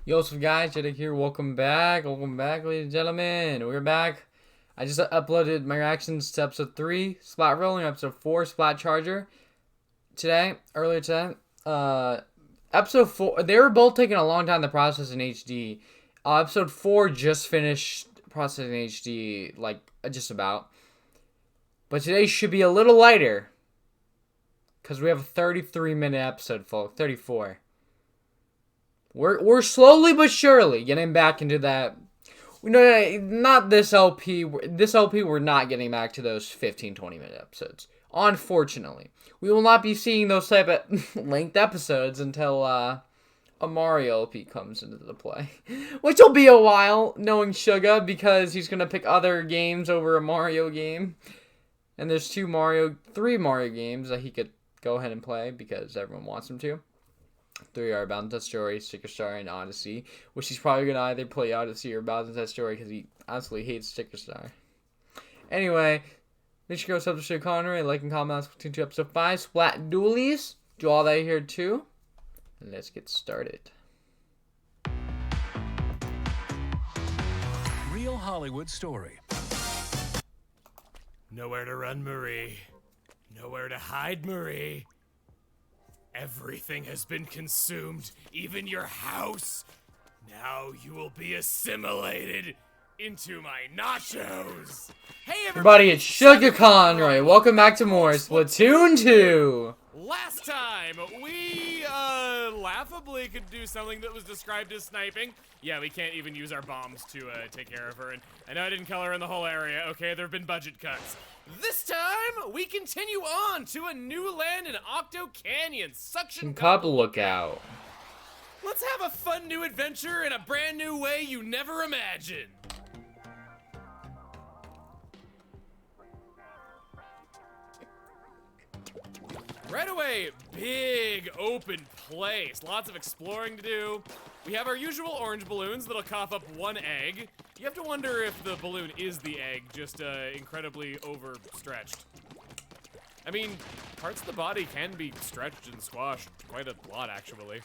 Yo, what's up, guys? Jedi here. Welcome back, ladies and gentlemen. We're back. I just uploaded my reactions to episode 3, Splat Rolling, episode 4, Splat Charger. Earlier today. Episode 4, they were both taking a long time to process in HD. Episode 4 just finished processing HD, like, just about. But today should be a little lighter. Because we have a 33-minute episode, folks. 34. We're slowly but surely getting back into that. No, not this LP. This LP, we're not getting back to those 15, 20-minute episodes. Unfortunately. We will not be seeing those type of length episodes until a Mario LP comes into the play. Which will be a while, knowing Suga, because he's going to pick other games over a Mario game. And there's three Mario games that he could go ahead and play because everyone wants him to. 3 are Bowser's Story, Sticker Star, and Odyssey. Which he's probably going to either play Odyssey or Bowser's Story because he absolutely hates Sticker Star. Anyway, make sure you go subscribe to Conroy, like and comment on Splatoon 2 episode 5, Splat Dualies. Do all that here too. And let's get started. Real Hollywood story. Nowhere to run, Marie. Nowhere to hide, Marie. Everything has been consumed, even your house. Now you will be assimilated into my nachos. Hey, Everybody, it's Suga Conroy. Welcome back to more Splatoon 2. Last time, we, laughably could do something that was described as sniping. Yeah, we can't even use our bombs to, take care of her, and I know I didn't color in the whole area. Okay, there have been budget cuts. This time, we continue on to a new land in Octo Canyon, Suction Cup Lookout. Let's have a fun new adventure in a brand new way you never imagined. Right away, big open place. Lots of exploring to do. We have our usual orange balloons that'll cough up one egg. You have to wonder if the balloon is the egg, just incredibly overstretched. I mean, parts of the body can be stretched and squashed quite a lot, actually.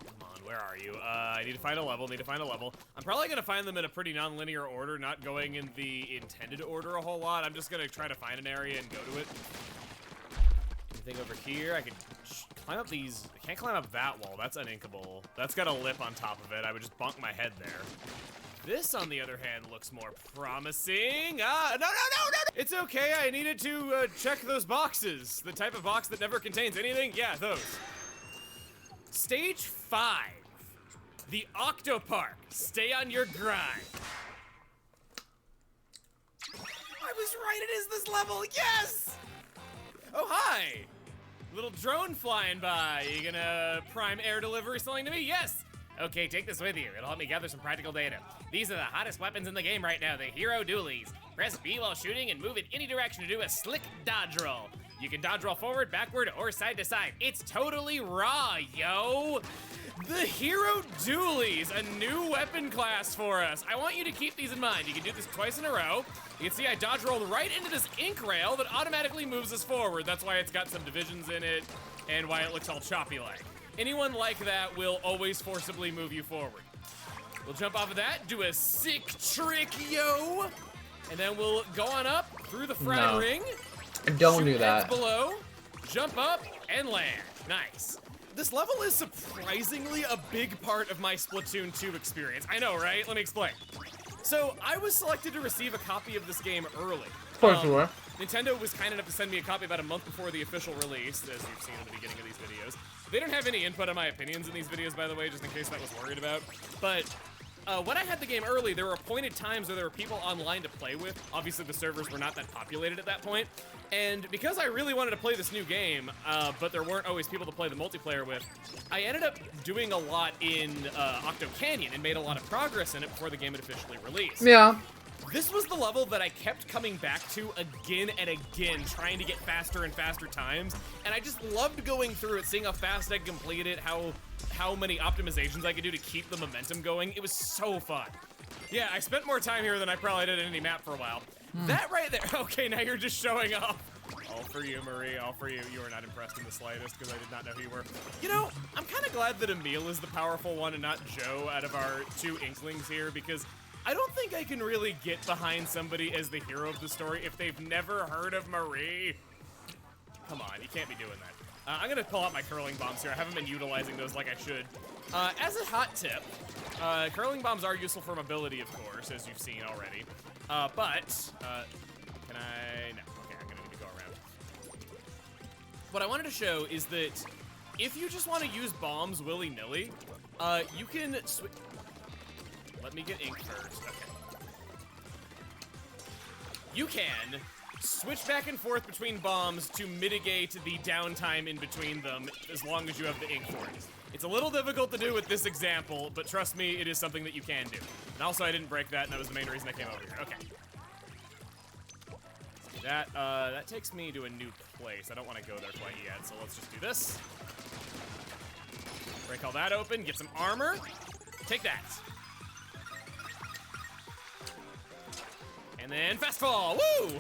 Come on, where are you? I need to find a level, I'm probably gonna find them in a pretty non-linear order, not going in the intended order a whole lot. I'm just gonna try to find an area and go to it. Anything over here? I can climb up these. I can't climb up that wall. That's uninkable. That's got a lip on top of it. I would just bonk my head there. This, on the other hand, looks more promising. No. It's okay. I needed to check those boxes. The type of box that never contains anything. Yeah, those. Stage 5. The Octopark. Stay on your grind. I was right. It is this level. Yes! Oh, hi! Little drone flying by. You gonna prime air delivery something to me? Yes! Okay, take this with you. It'll help me gather some practical data. These are the hottest weapons in the game right now, the Hero Dualies. Press B while shooting and move in any direction to do a slick dodge roll. You can dodge roll forward, backward, or side to side. It's totally raw, yo! The Hero Dualies, a new weapon class for us. I want you to keep these in mind. You can do this twice in a row. You can see I dodge rolled right into this ink rail that automatically moves us forward. That's why it's got some divisions in it and why it looks all choppy like. Anyone like that will always forcibly move you forward. We'll jump off of that, do a sick trick, yo! And then we'll go on up through the frag ring. Don't do that. Below, jump up, and land. Nice. This level is surprisingly a big part of my Splatoon 2 experience. I know, right? Let me explain. So, I was selected to receive a copy of this game early. Of course you were. Nintendo was kind enough to send me a copy about a month before the official release, as you've seen at the beginning of these videos. They don't have any input on my opinions in these videos, by the way, just in case that was worried about. But when I had the game early, there were appointed times where there were people online to play with. Obviously, the servers were not that populated at that point. And because I really wanted to play this new game, but there weren't always people to play the multiplayer with, I ended up doing a lot in Octo Canyon and made a lot of progress in it before the game had officially released. Yeah. This was the level that I kept coming back to again and again, trying to get faster and faster times, and I just loved going through it, seeing how fast I could complete it, how many optimizations I could do to keep the momentum going. It was so fun. Yeah, I spent more time here than I probably did in any map for a while. That right there. Okay, now you're just showing up. All for you, Marie. All for you. You were not impressed in the slightest because I did not know who you were. You know, I'm kind of glad that Emile is the powerful one and not Joe out of our two Inklings here, because I don't think I can really get behind somebody as the hero of the story if they've never heard of Marie. Come on, you can't be doing that. I'm gonna pull out my curling bombs here. I haven't been utilizing those like I should. As a hot tip, curling bombs are useful for mobility, of course, as you've seen already. Can I? No. Okay, I'm gonna need to go around. What I wanted to show is that if you just want to use bombs willy-nilly, you can let me get ink first. Okay. You can switch back and forth between bombs to mitigate the downtime in between them, as long as you have the ink for it. It's a little difficult to do with this example, but trust me, it is something that you can do. And also, I didn't break that, and that was the main reason I came over here. Okay. That takes me to a new place. I don't want to go there quite yet, so let's just do this. Break all that open, get some armor. Take that. And then fast fall, woo!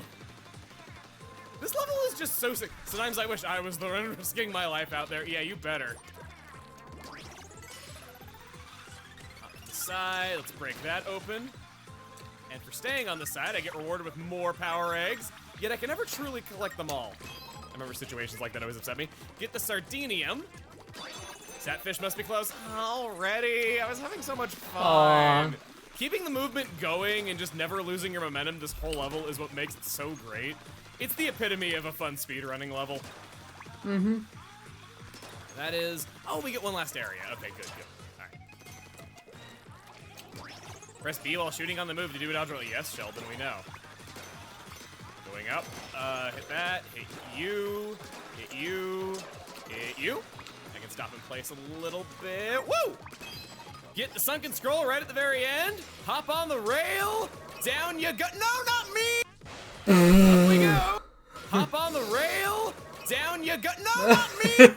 This level is just so sick. Sometimes I wish I was the one risking my life out there. Yeah, you better. Up to the side, let's break that open. And for staying on the side, I get rewarded with more power eggs, yet I can never truly collect them all. I remember situations like that always upset me. Get the sardinium. That fish must be close. Already, I was having so much fun. Aww. Keeping the movement going and just never losing your momentum this whole level is what makes it so great. It's the epitome of a fun speedrunning level. Mm-hmm. That is... Oh, we get one last area. Okay, good. Alright. Press B while shooting on the move to do a dodge roll. Yes, Sheldon, we know. Going up. Hit that. Hit you. Hit you. Hit you. I can stop in place a little bit. Woo! Get the sunken scroll right at the very end. Hop on the rail. Down you go. No, not me! Up we go. Hop on the rail. Down you go. No, not me!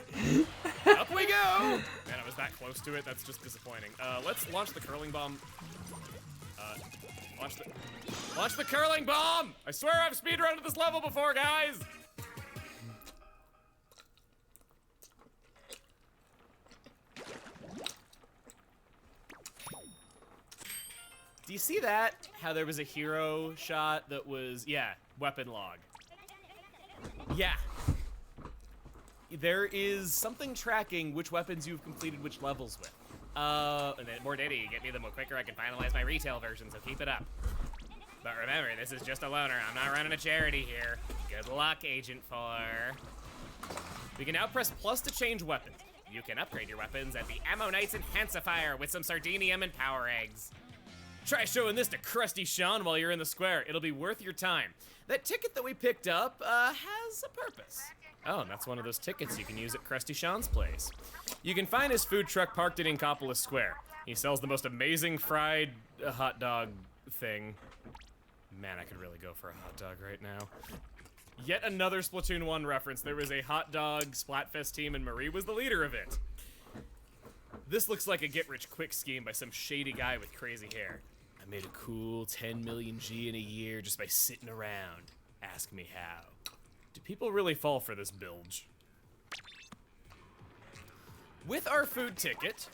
Up we go. Man, I was that close to it. That's just disappointing. Let's launch the curling bomb. Launch the curling bomb! I swear I've speedruned this level before, guys! Do you see that? How there was a hero shot that was, yeah, weapon log. Yeah. There is something tracking which weapons you've completed which levels with. And then more data you get me, the more quicker I can finalize my retail version, so keep it up. But remember, this is just a loaner. I'm not running a charity here. Good luck, Agent 4. We can now press plus to change weapons. You can upgrade your weapons at the Ammo Knight's Enhancifier with some sardinium and power eggs. Try showing this to Krusty Sean while you're in the square. It'll be worth your time. That ticket that we picked up has a purpose. Oh, and that's one of those tickets you can use at Krusty Sean's place. You can find his food truck parked at Inkopolis Square. He sells the most amazing fried hot dog thing. Man, I could really go for a hot dog right now. Yet another Splatoon 1 reference. There was a hot dog Splatfest team and Marie was the leader of it. This looks like a get-rich-quick scheme by some shady guy with crazy hair. I made a cool 10 million G in a year just by sitting around. Ask me how. Do people really fall for this bilge? With our food ticket...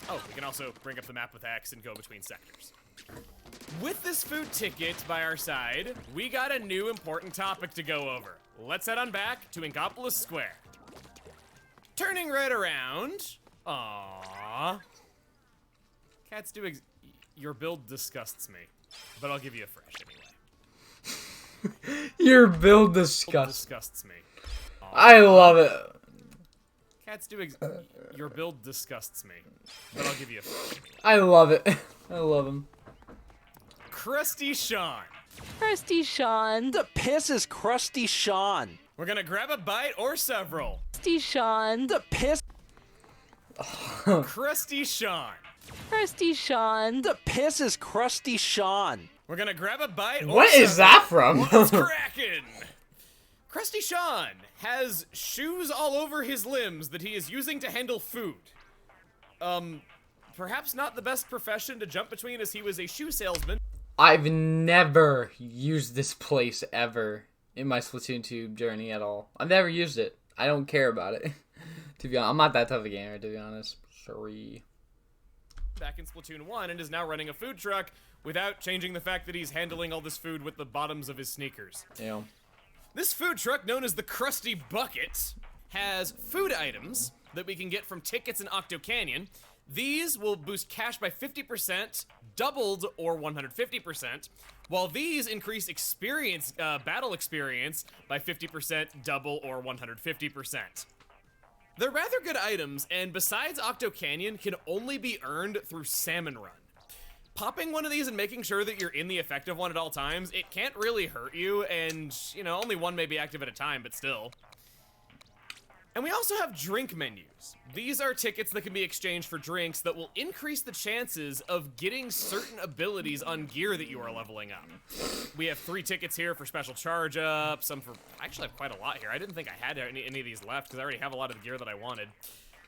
Oh, we can also bring up the map with X and go between sectors. With this food ticket by our side, we got a new important topic to go over. Let's head on back to Inkopolis Square. Turning right around... Aww. Cats do your build disgusts me, but I'll give you a fresh anyway. Your build disgusts me. Aww. I love it. Cats do your build disgusts me, but I'll give you a fresh anyway. I love it. I love him. Krusty Sean. Krusty Sean. The piss is Krusty Sean. We're gonna grab a bite or several. Krusty Sean. The piss. Krusty Sean. Krusty Sean. The piss is Krusty Sean. We're gonna grab a bite or What several. is that from? What's crackin'? Krusty Sean has shoes all over his limbs that he is using to handle food. Perhaps not the best profession to jump between as he was a shoe salesman. I've never used this place ever. in my Splatoon 2 journey at all. I've never used it. I don't care about it. To be honest, I'm not that tough a gamer, to be honest. Sorry. Back in Splatoon 1 and is now running a food truck without changing the fact that he's handling all this food with the bottoms of his sneakers. Yeah. This food truck, known as the Krusty Bucket, has food items that we can get from tickets in Octo Canyon. These will boost cash by 50%, doubled or 150%, while these increase experience, battle experience by 50%, double or 150%. They're rather good items, and besides Octo Canyon, can only be earned through Salmon Run. Popping one of these and making sure that you're in the effective one at all times, it can't really hurt you, and, you know, only one may be active at a time, but still. And we also have drink menus. These are tickets that can be exchanged for drinks that will increase the chances of getting certain abilities on gear that you are leveling up. We have 3 tickets here for special charge up, some for, I actually have quite a lot here. I didn't think I had any of these left because I already have a lot of the gear that I wanted.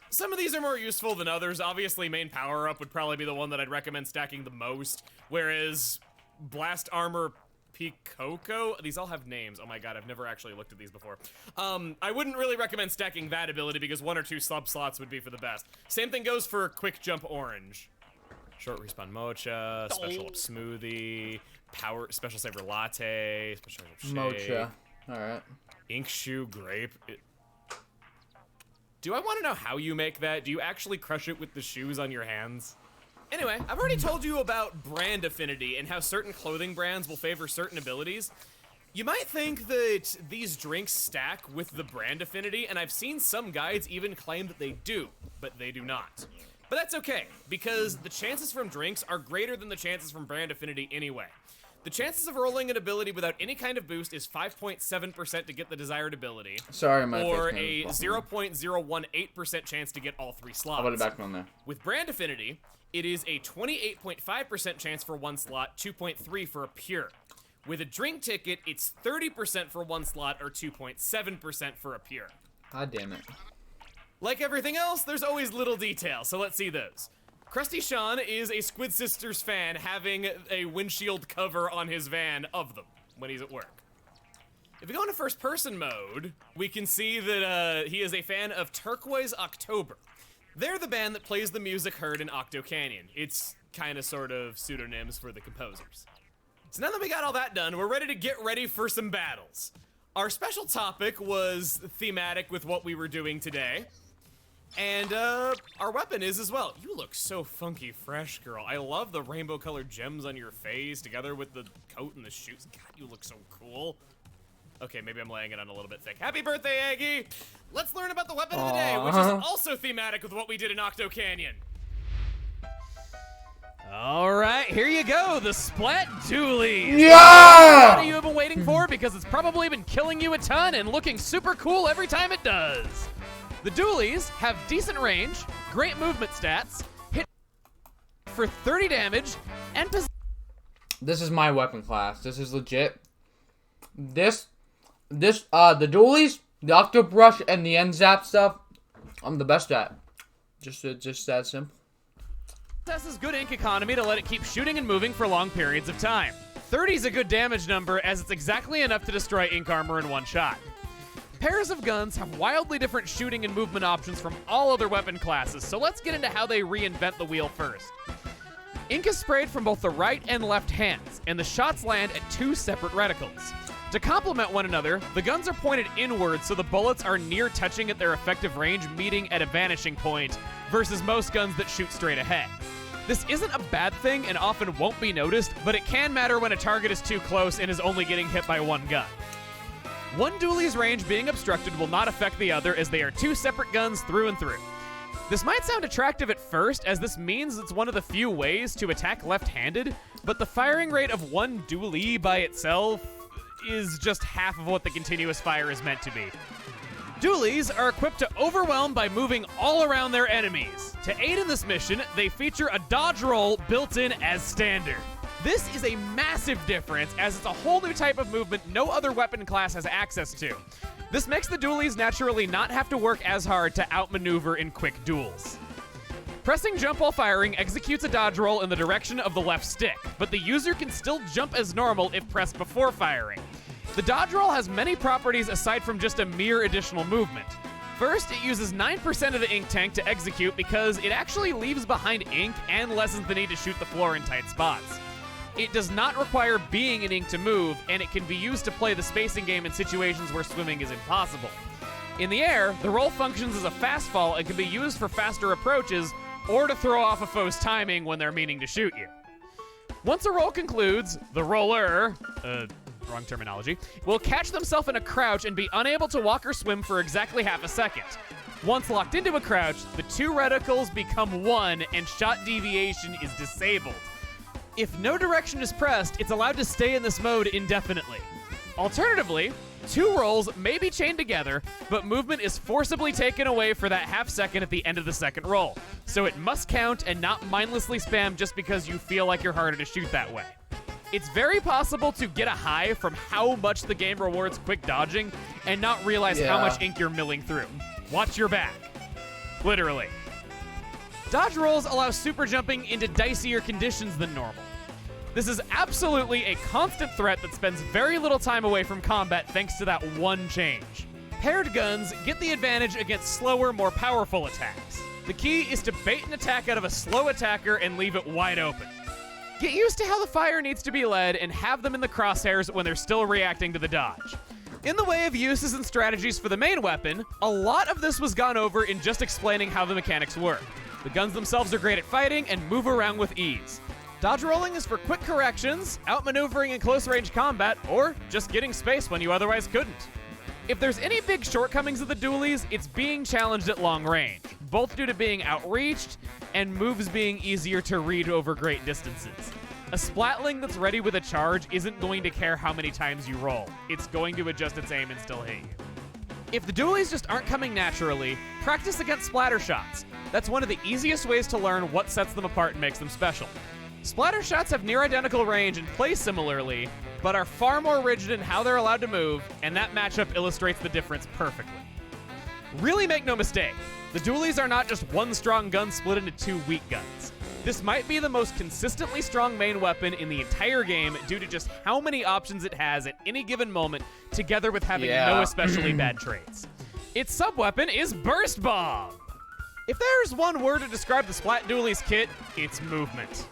Some of these are more useful than others. Obviously, main power up would probably be the one that I'd recommend stacking the most, whereas Blast Armor Picoco, these all have names. Oh my god, I've never actually looked at these before. I wouldn't really recommend stacking that ability because 1 or 2 sub slots would be for the best. Same thing goes for Quick Jump Orange. Short Respawn Mocha, Special Up Smoothie, Power Special Saver Latte, Special Up Shake. Mocha. Alright. Ink Shoe Grape. Do I want to know how you make that? Do you actually crush it with the shoes on your hands? Anyway, I've already told you about brand affinity and how certain clothing brands will favor certain abilities. You might think that these drinks stack with the brand affinity, and I've seen some guides even claim that they do, but they do not. But that's okay, because the chances from drinks are greater than the chances from brand affinity anyway. The chances of rolling an ability without any kind of boost is 5.7% to get the desired ability. Sorry, my or face a 0.018% chance to get all 3 slots. I'll put it back on there. With brand affinity, it is a 28.5% chance for 1 slot, 2.3 for a pure. With a drink ticket, it's 30% for 1 slot or 2.7% for a pure. God damn it. Like everything else, there's always little details, so let's see those. Krusty Sean is a Squid Sisters fan having a windshield cover on his van of them when he's at work. If we go into first person mode, we can see that he is a fan of Turquoise October. They're the band that plays the music heard in Octo Canyon. It's kind of sort of pseudonyms for the composers. So now that we got all that done, we're ready to get ready for some battles. Our special topic was thematic with what we were doing today. And our weapon is as well. You look so funky fresh, girl. I love the rainbow colored gems on your face together with the coat and the shoes. God, you look so cool. Okay, maybe I'm laying it on a little bit thick. Happy birthday, Aggie! Let's learn about the weapon of the day, which is also thematic with what we did in Octo Canyon. All right, here you go, the Splat Dualies. Yeah! What you have been waiting for because it's probably been killing you a ton and looking super cool every time it does. The Dualies have decent range, great movement stats, hit for 30 damage, and This is my weapon class. This is legit. The Dualies, the Octo Brush, and the End Zap stuff, I'm the best at. Just that simple. possesses good ink economy to let it keep shooting and moving for long periods of time. 30 is a good damage number as it's exactly enough to destroy ink armor in one shot. Pairs of guns have wildly different shooting and movement options from all other weapon classes, so let's get into how they reinvent the wheel first. Ink is sprayed from both the right and left hands, and the shots land at 2 separate reticles. To complement one another, the guns are pointed inward so the bullets are near touching at their effective range, meeting at a vanishing point, versus most guns that shoot straight ahead. This isn't a bad thing and often won't be noticed, but it can matter when a target is too close and is only getting hit by one gun. One Dualie's range being obstructed will not affect the other as they are 2 separate guns through and through. This might sound attractive at first, as this means it's one of the few ways to attack left-handed, but the firing rate of one Dualie by itself is just half of what the continuous fire is meant to be. Dualies are equipped to overwhelm by moving all around their enemies. To aid in this mission, they feature a dodge roll built in as standard. This is a massive difference, as it's a whole new type of movement no other weapon class has access to. This makes the Dualies naturally not have to work as hard to outmaneuver in quick duels. Pressing jump while firing executes a dodge roll in the direction of the left stick, but the user can still jump as normal if pressed before firing. The dodge roll has many properties aside from just a mere additional movement. First, it uses 9% of the ink tank to execute because it actually leaves behind ink and lessens the need to shoot the floor in tight spots. It does not require being in ink to move, and it can be used to play the spacing game in situations where swimming is impossible. In the air, the roll functions as a fast fall and can be used for faster approaches or to throw off a foe's timing when they're meaning to shoot you. Once a roll concludes, the roller, wrong terminology, will catch themselves in a crouch and be unable to walk or swim for exactly half a second. Once locked into a crouch, the two reticles become one and shot deviation is disabled. If no direction is pressed, it's allowed to stay in this mode indefinitely. Alternatively, two rolls may be chained together, but movement is forcibly taken away for that half second at the end of the second roll, so it must count and not mindlessly spam just because you feel like you're harder to shoot that way. It's very possible to get a high from how much the game rewards quick dodging and not realize how much ink you're milling through. Watch your back. Literally. Dodge rolls allow super jumping into dicier conditions than normal. This is absolutely a constant threat that spends very little time away from combat thanks to that one change. Paired guns get the advantage against slower, more powerful attacks. The key is to bait an attack out of a slow attacker and leave it wide open. Get used to how the fire needs to be led and have them in the crosshairs when they're still reacting to the dodge. In the way of uses and strategies for the main weapon, a lot of this was gone over in just explaining how the mechanics work. The guns themselves are great at fighting and move around with ease. Dodge rolling is for quick corrections, outmaneuvering in close-range combat, or just getting space when you otherwise couldn't. If there's any big shortcomings of the Dualies, it's being challenged at long range, both due to being outreached and moves being easier to read over great distances. A Splatling that's ready with a charge isn't going to care how many times you roll. It's going to adjust its aim and still hit you. If the Dualies just aren't coming naturally, practice against splatter shots. That's one of the easiest ways to learn what sets them apart and makes them special. Splatter shots have near identical range and play similarly, but are far more rigid in how they're allowed to move, and that matchup illustrates the difference perfectly. Really make no mistake, the Dualies are not just one strong gun split into two weak guns. This might be the most consistently strong main weapon in the entire game due to just how many options it has at any given moment, together with having no especially bad traits. Its sub-weapon is Burst Bomb! If there's one word to describe the Splat Dualies kit, it's movement.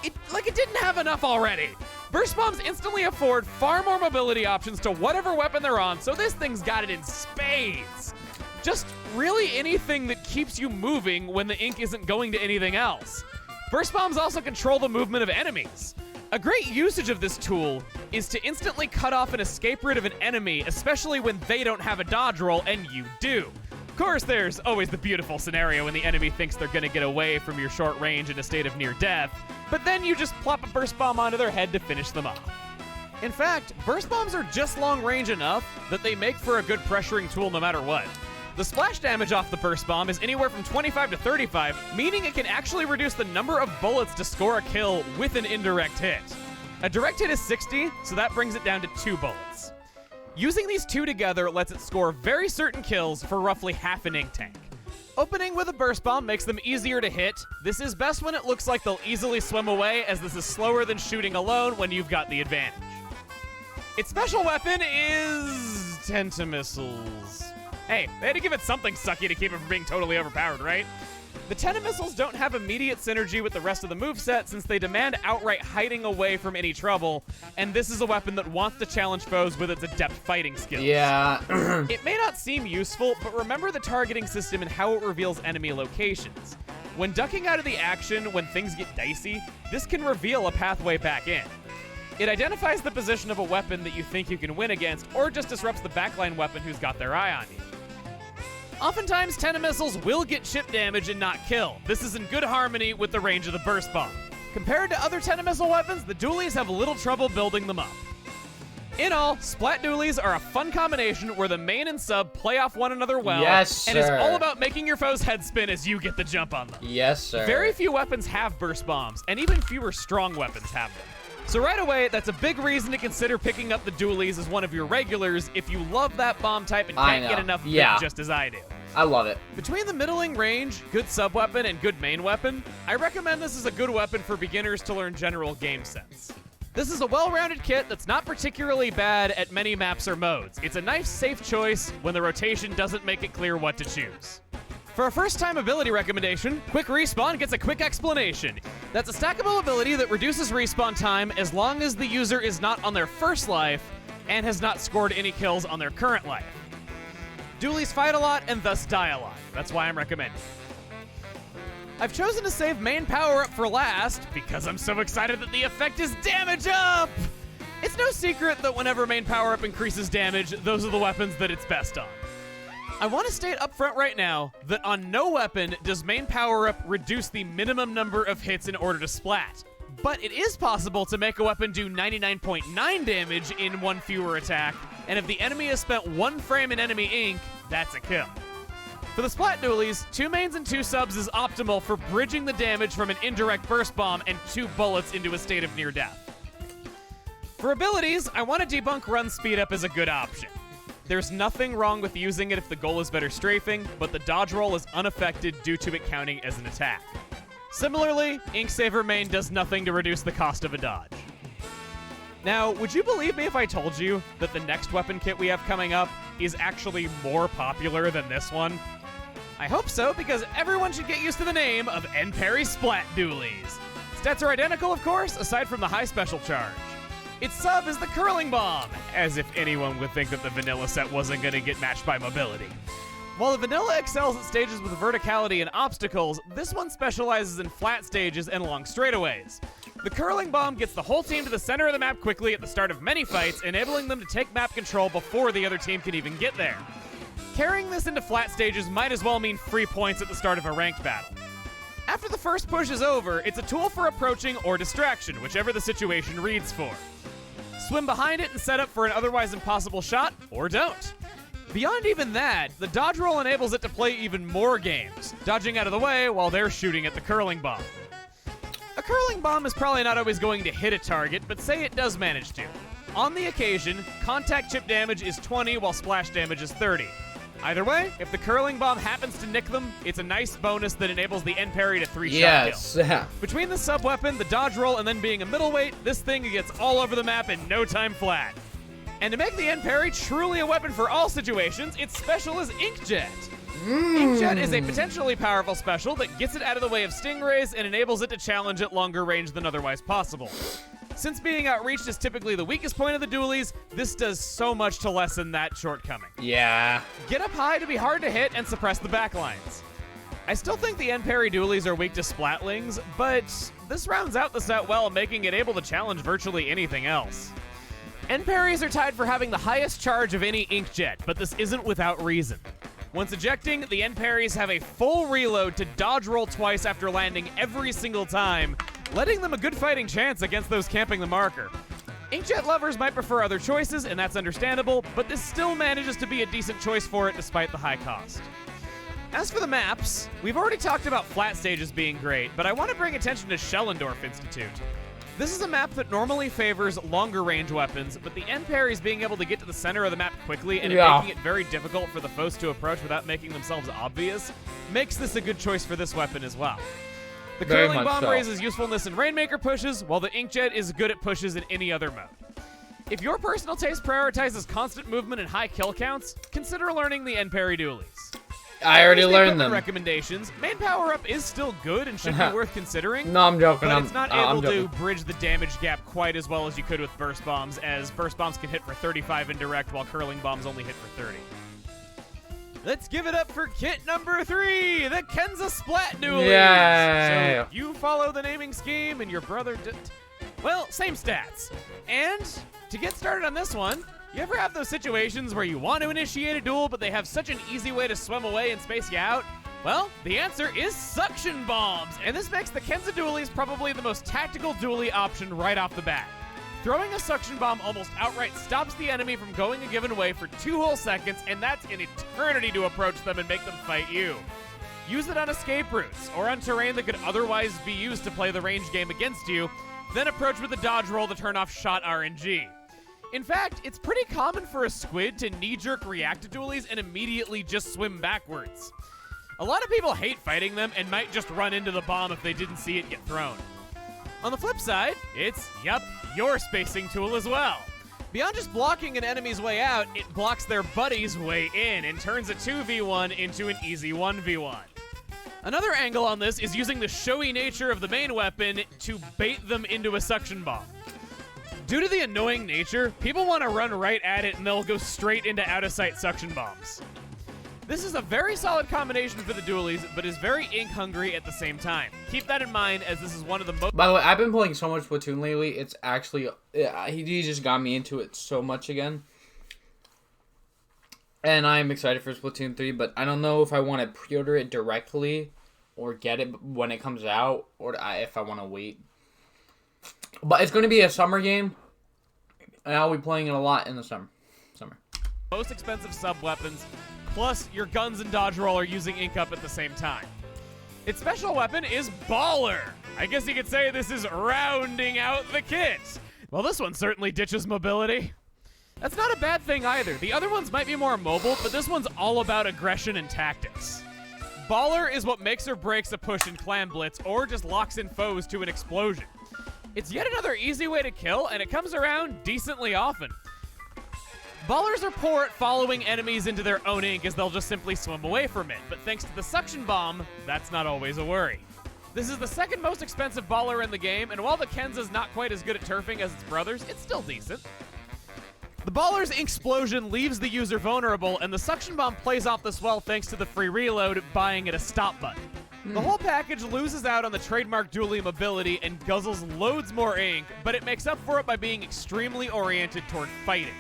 It didn't have enough already. Burst Bombs instantly afford far more mobility options to whatever weapon they're on, so this thing's got it in spades. Just really anything that keeps you moving when the ink isn't going to anything else. Burst Bombs also control the movement of enemies. A great usage of this tool is to instantly cut off an escape route of an enemy, especially when they don't have a dodge roll and you do. Of course, there's always the beautiful scenario when the enemy thinks they're gonna get away from your short range in a state of near death, but then you just plop a burst bomb onto their head to finish them off. In fact, burst bombs are just long range enough that they make for a good pressuring tool no matter what. The splash damage off the burst bomb is anywhere from 25 to 35, meaning it can actually reduce the number of bullets to score a kill with an indirect hit. A direct hit is 60, so that brings it down to 2 bullets. Using these two together lets it score very certain kills for roughly half an ink tank. Opening with a burst bomb makes them easier to hit. This is best when it looks like they'll easily swim away, as this is slower than shooting alone when you've got the advantage. Its special weapon is Tentamissiles. Hey, they had to give it something sucky to keep it from being totally overpowered, right? The Tentamissiles don't have immediate synergy with the rest of the moveset since they demand outright hiding away from any trouble, and this is a weapon that wants to challenge foes with its adept fighting skills. Yeah. It may not seem useful, but remember the targeting system and how it reveals enemy locations. When ducking out of the action when things get dicey, this can reveal a pathway back in. It identifies the position of a weapon that you think you can win against, or just disrupts the backline weapon who's got their eye on you. Oftentimes, Tentamissiles will get chip damage and not kill. This is in good harmony with the range of the burst bomb. Compared to other Tentamissile weapons, the Dualies have little trouble building them up. In all, Splat Dualies are a fun combination where the main and sub play off one another well, Yes, and it's sir. all about making your foes head spin as you get the jump on them. Yes, sir. Very few weapons have burst bombs, and even fewer strong weapons have them. So right away, that's a big reason to consider picking up the Dualies as one of your regulars if you love that bomb type and I can't know. get enough of Yeah. it just as I do. I love it. Between the middling range, good sub-weapon, and good main weapon, I recommend this as a good weapon for beginners to learn general game sense. This is a well-rounded kit that's not particularly bad at many maps or modes. It's a nice, safe choice when the rotation doesn't make it clear what to choose. For a first-time ability recommendation, Quick Respawn gets a quick explanation. That's a stackable ability that reduces respawn time as long as the user is not on their first life and has not scored any kills on their current life. Dualies fight a lot and thus die a lot. That's why I'm recommending. I've chosen to save main power-up for last because I'm so excited that the effect is damage up! It's no secret that whenever main power-up increases damage, those are the weapons that it's best on. I want to state up front right now that on no weapon does main power-up reduce the minimum number of hits in order to splat. But it is possible to make a weapon do 99.9 damage in one fewer attack, and if the enemy has spent 1 frame in enemy ink, that's a kill. For the Splat Dualies, 2 mains and 2 subs is optimal for bridging the damage from an indirect burst bomb and 2 bullets into a state of near death. For abilities, I want to debunk run speed up as a good option. There's nothing wrong with using it if the goal is better strafing, but the dodge roll is unaffected due to it counting as an attack. Similarly, Inksaver main does nothing to reduce the cost of a dodge. Now, would you believe me if I told you that the next weapon kit we have coming up is actually more popular than this one? I hope so, because everyone should get used to the name of N-Parry Splat Dualies. Stats are identical, of course, aside from the high special charge. Its sub is the Curling Bomb, as if anyone would think that the vanilla set wasn't going to get matched by mobility. While the vanilla excels at stages with verticality and obstacles, this one specializes in flat stages and long straightaways. The Curling Bomb gets the whole team to the center of the map quickly at the start of many fights, enabling them to take map control before the other team can even get there. Carrying this into flat stages might as well mean free points at the start of a ranked battle. After the first push is over, it's a tool for approaching or distraction, whichever the situation reads for. Swim behind it and set up for an otherwise impossible shot, or don't. Beyond even that, the dodge roll enables it to play even more games, dodging out of the way while they're shooting at the Curling Bomb. A Curling Bomb is probably not always going to hit a target, but say it does manage to. On the occasion, contact chip damage is 20 while splash damage is 30. Either way, if the Curling Bomb happens to nick them, it's a nice bonus that enables the N-Parry to 3-shot kill. Between the sub-weapon, the dodge roll, and then being a middleweight, this thing gets all over the map in no time flat. And to make the N-Parry truly a weapon for all situations, its special is Inkjet. Inkjet is a potentially powerful special that gets it out of the way of stingrays and enables it to challenge at longer range than otherwise possible. Since being outreached is typically the weakest point of the Dualies, this does so much to lessen that shortcoming. Yeah. Get up high to be hard to hit and suppress the backlines. I still think the N-Parry Dualies are weak to Splatlings, but this rounds out the set well, making it able to challenge virtually anything else. N-Parries are tied for having the highest charge of any Inkjet, but this isn't without reason. Once ejecting, the N-Parries have a full reload to dodge roll twice after landing every single time, letting them a good fighting chance against those camping the marker. Inkjet lovers might prefer other choices, and that's understandable, but this still manages to be a decent choice for it despite the high cost. As for the maps, we've already talked about flat stages being great, but I want to bring attention to Schellendorf Institute. This is a map that normally favors longer range weapons, but the N-Parries being able to get to the center of the map quickly and making it very difficult for the foes to approach without making themselves obvious makes this a good choice for this weapon as well. The Curling Bomb raises usefulness in Rainmaker pushes, while the Inkjet is good at pushes in any other mode. If your personal taste prioritizes constant movement and high kill counts, consider learning the N-Parry Dualies. I already learned them. Recommendations. Main power-up is still good and should be worth considering. No, I'm joking. But it's not able to bridge the damage gap quite as well as you could with Burst Bombs, as Burst Bombs can hit for 35 indirect, while Curling Bombs only hit for 30. Let's give it up for kit number 3, the Kenza Splat Dualies. Yay. So you follow the naming scheme and your brother well, same stats. And to get started on this one, you ever have those situations where you want to initiate a duel, but they have such an easy way to swim away and space you out? Well, the answer is Suction Bombs, and this makes the Kenza Dualies probably the most tactical dualie option right off the bat. Throwing a Suction Bomb almost outright stops the enemy from going a given way for 2 whole seconds, and that's an eternity to approach them and make them fight you. Use it on escape routes, or on terrain that could otherwise be used to play the range game against you, then approach with a dodge roll to turn off shot RNG. In fact, it's pretty common for a squid to knee-jerk react to dualies and immediately just swim backwards. A lot of people hate fighting them and might just run into the bomb if they didn't see it get thrown. On the flip side, it's, yup, your spacing tool as well. Beyond just blocking an enemy's way out, it blocks their buddy's way in and turns a 2v1 into an easy 1v1. Another angle on this is using the showy nature of the main weapon to bait them into a suction bomb. Due to the annoying nature, people want to run right at it and they'll go straight into out-of-sight suction bombs. This is a very solid combination for the Dualies, but is very ink-hungry at the same time. Keep that in mind, as this is one of the most... By the way, I've been playing so much Splatoon lately. It's actually... he just got me into it so much again. And I'm excited for Splatoon 3, but I don't know if I want to pre-order it directly or get it when it comes out, or if I want to wait. But it's going to be a summer game, and I'll be playing it a lot in the summer. Most expensive sub-weapons, plus your guns and dodge roll are using ink up at the same time. Its special weapon is Baller. I guess you could say this is rounding out the kit. Well, this one certainly ditches mobility. That's not a bad thing either. The other ones might be more mobile, but this one's all about aggression and tactics. Baller is what makes or breaks a push in Clan Blitz, or just locks in foes to an explosion. It's yet another easy way to kill, and it comes around decently often. Ballers are poor at following enemies into their own ink, as they'll just simply swim away from it, but thanks to the suction bomb, that's not always a worry. This is the second most expensive baller in the game, and while the Kenza's not quite as good at turfing as its brothers, it's still decent. The baller's Inksplosion leaves the user vulnerable, and the suction bomb plays off the swell thanks to the free reload, buying it a stop button. The whole package loses out on the trademark dually mobility and guzzles loads more ink, but it makes up for it by being extremely oriented toward fighting.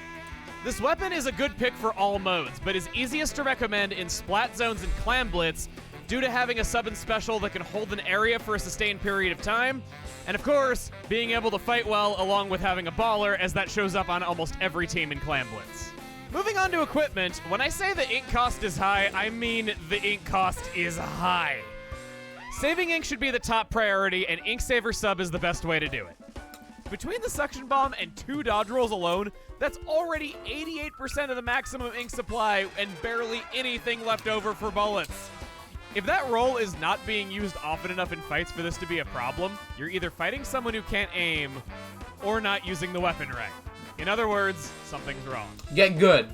This weapon is a good pick for all modes, but is easiest to recommend in Splat zones and Clan Blitz due to having a sub and special that can hold an area for a sustained period of time, and of course, being able to fight well along with having a baller, as that shows up on almost every team in Clan Blitz. Moving on to equipment, when I say the ink cost is high, I mean the ink cost is high. Saving ink should be the top priority, and Ink Saver Sub is the best way to do it. Between the suction bomb and 2 dodge rolls alone, that's already 88% of the maximum ink supply and barely anything left over for bullets. If that roll is not being used often enough in fights for this to be a problem, you're either fighting someone who can't aim or not using the weapon right. In other words, something's wrong. Get good.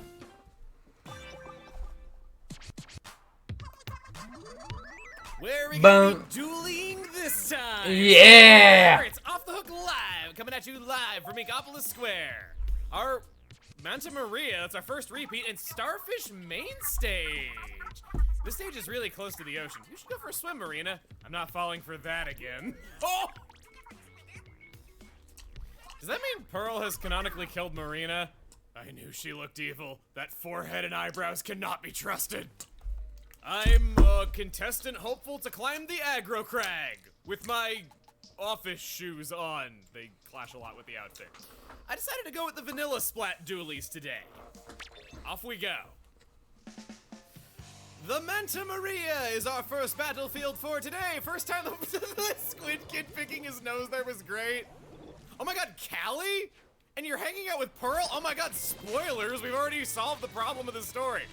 Where are we going to be dueling this time? Yeah! It's Off the Hook Live, coming at you live from Inkopolis Square. Our Manta Maria, that's our first repeat, and Starfish main stage. This stage is really close to the ocean. You should go for a swim, Marina. I'm not falling for that again. Oh! Does that mean Pearl has canonically killed Marina? I knew she looked evil. That forehead and eyebrows cannot be trusted. I'm a contestant hopeful to climb the aggro crag with my office shoes on. They clash a lot with the outfit. I decided to go with the vanilla Splat Dualies today. Off we go. The Manta Maria is our first battlefield for today. First time the Squid Kid picking his nose there was great. Oh my god, Callie? And you're hanging out with Pearl? Oh my god, spoilers, we've already solved the problem of the story.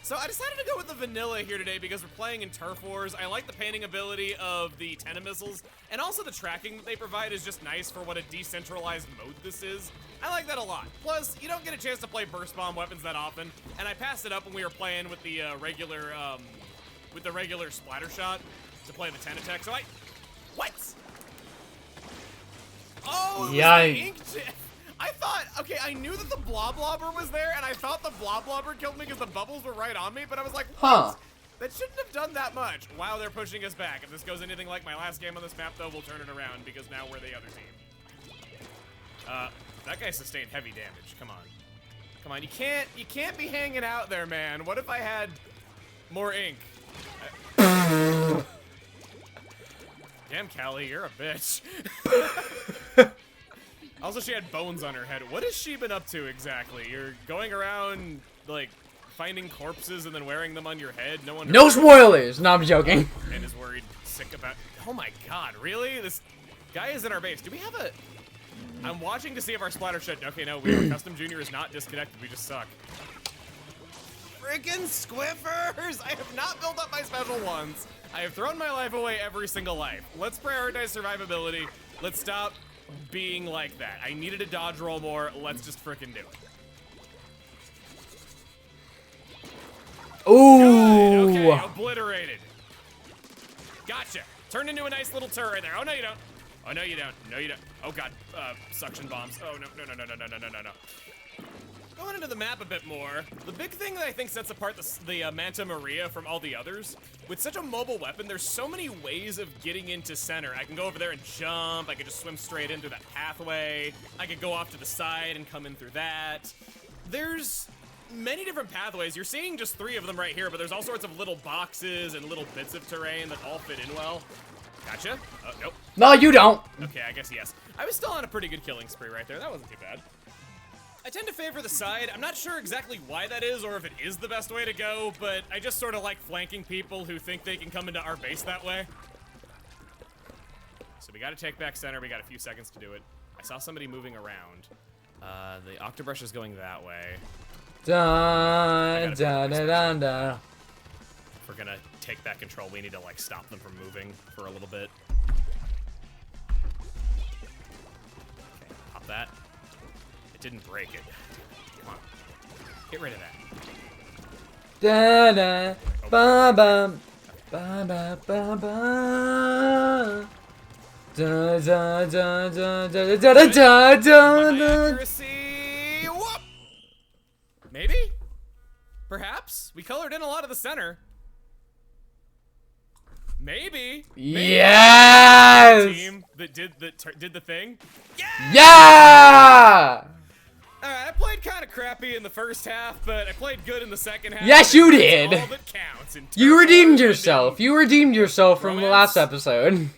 So I decided to go with the vanilla here today because we're playing in Turf Wars. I like the painting ability of the Tenna missiles, and also the tracking that they provide is just nice for what a decentralized mode this is. I like that a lot. Plus, you don't get a chance to play burst bomb weapons that often, and I passed it up when we were playing with the regular splatter shot to play the Tenna tech. So what? Oh, it was the ink tip. I thought, okay, I knew that the Bloblobber was there, and I thought the Bloblobber killed me because the bubbles were right on me, but I was like, what? Huh. That shouldn't have done that much. Wow, they're pushing us back. If this goes anything like my last game on this map, though, we'll turn it around because now we're the other team. That guy sustained heavy damage. Come on. Come on, you can't be hanging out there, man. What if I had more ink? Damn, Callie, you're a bitch. Also, she had bones on her head. What has she been up to exactly? You're going around, like, finding corpses and then wearing them on your head? No spoilers! No, I'm joking. And is worried, sick about... Oh my god, really? This guy is in our base. Do we have a... I'm watching to see if our splatter shot... Okay, no, Custom Junior is not disconnected. We just suck. freaking squiffers! I have not built up my special once. I have thrown my life away every single life. Let's prioritize survivability. Let's stop being like that. I needed to dodge roll more. Let's just freaking do it. Ooh. Good. Okay, obliterated. Gotcha. Turned into a nice little turret there. Oh, no, you don't. Oh, no, you don't. No, you don't. Oh, God. Suction bombs. Oh, no. Going into the map a bit more, the big thing that I think sets apart the Manta Maria from all the others, with such a mobile weapon, there's so many ways of getting into center. I can go over there and jump. I could just swim straight in through that pathway. I could go off to the side and come in through that. There's many different pathways. You're seeing just 3 of them right here, but there's all sorts of little boxes and little bits of terrain that all fit in well. Gotcha. Oh, nope. No, you don't. Okay, I guess yes. I was still on a pretty good killing spree right there. That wasn't too bad. I tend to favor the side. I'm not sure exactly why that is or if it is the best way to go, but I just sort of like flanking people who think they can come into our base that way. So we got to take back center. We got a few seconds to do it. I saw somebody moving around. The Octobrush is going that way. Dun, dun, dun, dun, dun. If we're gonna take back control, we need to like stop them from moving for a little bit. Okay, pop that. It didn't break it. Come on. Get rid of that. Da da ba ba ba ba ba ba. Da da da da da da da da da My da. accuracy. Whoop! Maybe? Perhaps? We colored in a lot of the center. Maybe. Yes. Team that did the thing. Yeah. Alright, I played kind of crappy in the first half, but I played good in the second half. Yes, you That's did. all that counts in You turbo redeemed and yourself. You redeemed yourself from the last episode.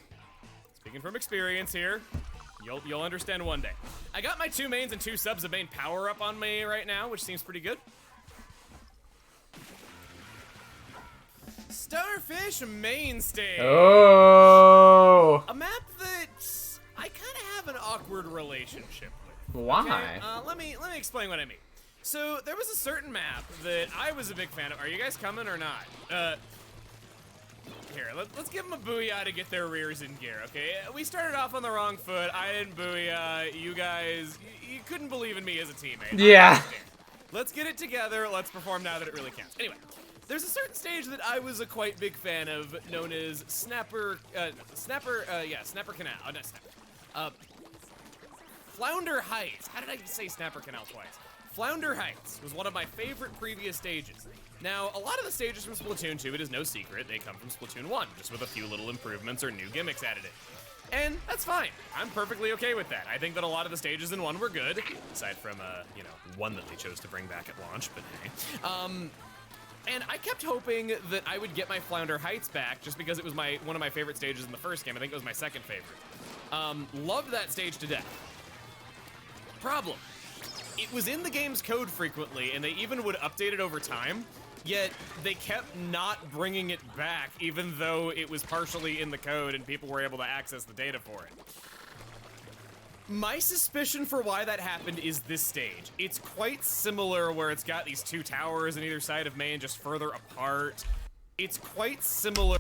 Speaking from experience here, you'll understand one day. I got my 2 mains and 2 subs of main power up on me right now, which seems pretty good. Starfish main stage. Oh. A map that I kind of have an awkward relationship with. Why? Okay, let me explain what I mean. So there was a certain map that I was a big fan of. Are you guys coming or not? Here, let's give them a booyah to get their rears in gear, okay? We started off on the wrong foot. I didn't booyah. You guys, you couldn't believe in me as a teammate. Yeah. Let's get it together. Let's perform now that it really counts. Anyway, there's a certain stage that I was a quite big fan of, known as Snapper Canal. Oh, not Snapper. Flounder Heights. How did I say Snapper Canal twice? Flounder Heights was one of my favorite previous stages. Now, a lot of the stages from Splatoon 2, it is no secret, they come from Splatoon 1, just with a few little improvements or new gimmicks added in. And that's fine. I'm perfectly okay with that. I think that a lot of the stages in 1 were good, aside from, one that they chose to bring back at launch, but hey. And I kept hoping that I would get my Flounder Heights back, just because it was one of my favorite stages in the first game. I think it was my second favorite. Loved that stage to death. Problem. It was in the game's code frequently, and they even would update it over time, yet they kept not bringing it back, even though it was partially in the code and people were able to access the data for it. My suspicion for why that happened is this stage. It's quite similar where it's got these 2 towers on either side of main, just further apart. It's quite similar.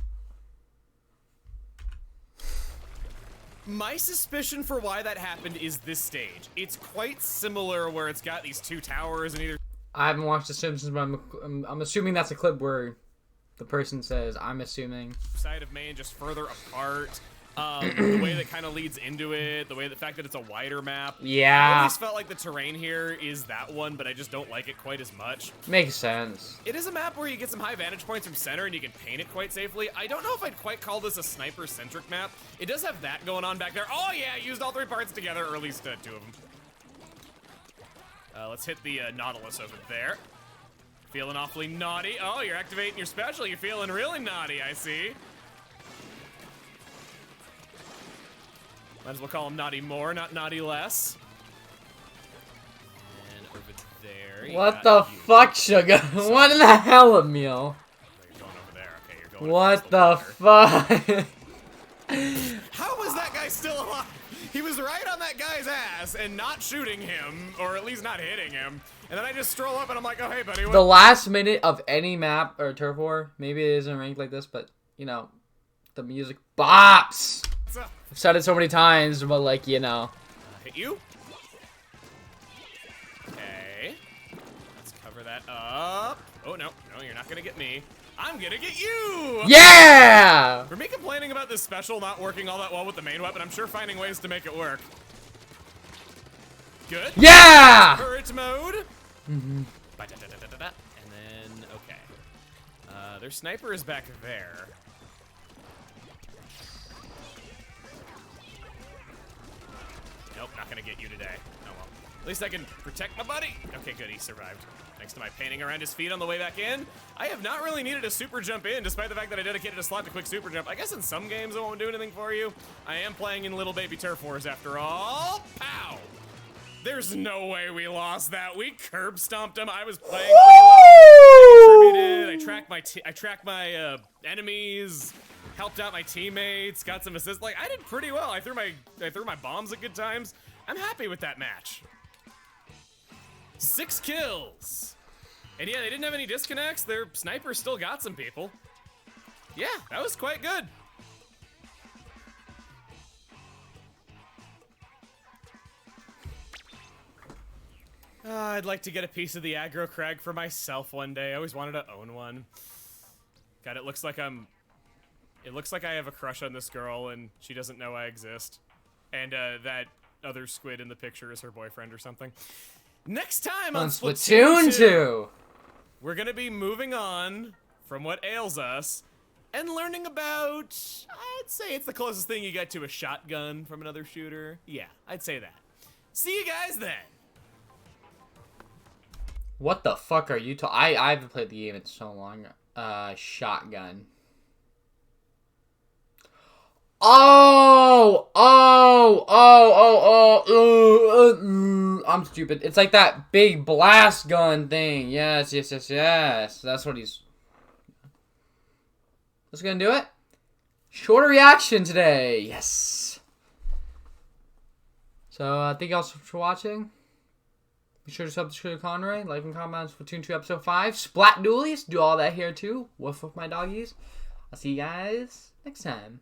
My suspicion for why that happened is this stage. It's quite similar where it's got these 2 towers on either. I haven't watched The Simpsons, but I'm assuming that's a clip where the person says, "I'm assuming." Side of main, just further apart. The way that kind of leads into it, the fact that it's a wider map. I Yeah. always felt like the terrain here is that one, but I just don't like it quite as much. Makes sense. It is a map where you get some high vantage points from center and you can paint it quite safely. I don't know if I'd quite call this a sniper-centric map. It does have that going on back there. Oh yeah, used all 3 parts together, or at least 2 of them. Let's hit the Nautilus over there. Feeling awfully naughty. Oh, you're activating your special. You're feeling really naughty, I see. Might as well call him naughty more, not naughty less. And over there. you What got the you. fuck, Sugar? What in the hell, Emile? You're going over there. Okay, you're going What across the water. fuck? How was that guy guy's still alive. He was right on that guy's ass and not shooting him, or at least not hitting him. And then I just stroll up and I'm like, oh, hey, buddy. What? The last minute of any map or turf war, maybe it isn't ranked like this, but, you know, the music bops. What's up? I've said it so many times, but, like, you know. Hit you. Okay. Let's cover that up. Oh, no. No, you're not going to get me. I'm going to get you. Yeah! For me complaining about this special not working all that well with the main weapon, I'm sure finding ways to make it work. Good. Yeah! Turret mode. Mm-hmm. And then, okay. Their sniper is back there. Nope, not gonna get you today. Oh well. At least I can protect my buddy. Okay, good, he survived. Thanks to my painting around his feet on the way back in. I have not really needed a super jump in, despite the fact that I dedicated a slot to quick super jump. I guess in some games it won't do anything for you. I am playing in Little Baby Turf Wars after all. Pow! There's no way we lost that. We curb stomped them. I was playing pretty well. I contributed. I tracked my enemies. Helped out my teammates. Got some assists. Like I did pretty well. I threw my bombs at good times. I'm happy with that match. 6 kills. And yeah, they didn't have any disconnects. Their sniper still got some people. Yeah, that was quite good. I'd like to get a piece of the aggro crag for myself one day. I always wanted to own one. God, it looks like I have a crush on this girl and she doesn't know I exist. And that other squid in the picture is her boyfriend or something. Next time on Splatoon 2, we're gonna be moving on from what ails us and learning about, I'd say it's the closest thing you get to a shotgun from another shooter. Yeah, I'd say that. See you guys then. What the fuck are you talking? I haven't played the game in so long. Shotgun. I'm stupid. It's like that big blast gun thing. Yes. That's what he's... That's gonna do it. Shorter reaction today. Yes. So, thank you all for watching. Be sure to subscribe to Conroy, like and comment on Splatoon 2 Episode 5. Splat Dualies, do all that here too. Woof with my doggies. I'll see you guys next time.